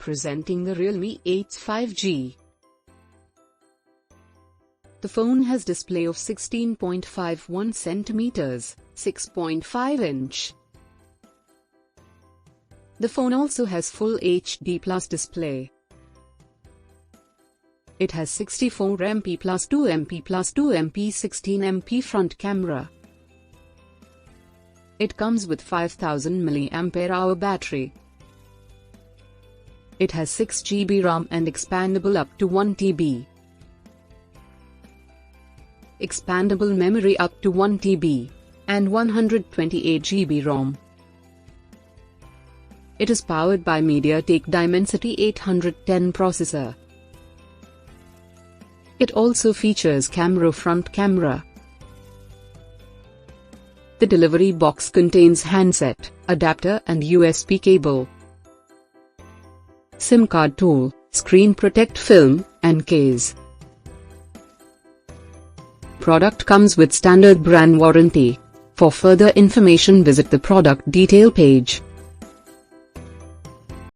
Presenting the Realme 8 5G. The phone has display of 16.51 cm, 6.5 inch. The phone also has full HD Plus display. It has 64 MP plus 2 MP plus 2 MP 16 MP front camera. It comes with 5000 mAh battery. It has 6 GB ROM and expandable up to 1 TB. Expandable memory up to 1 TB, and 128 GB ROM. It is powered by MediaTek Dimensity 810 processor. It also features front camera. The delivery box contains handset, adapter and USB cable, SIM card tool, screen protect film, and case. Product comes with standard brand warranty. For further information visit the product detail page.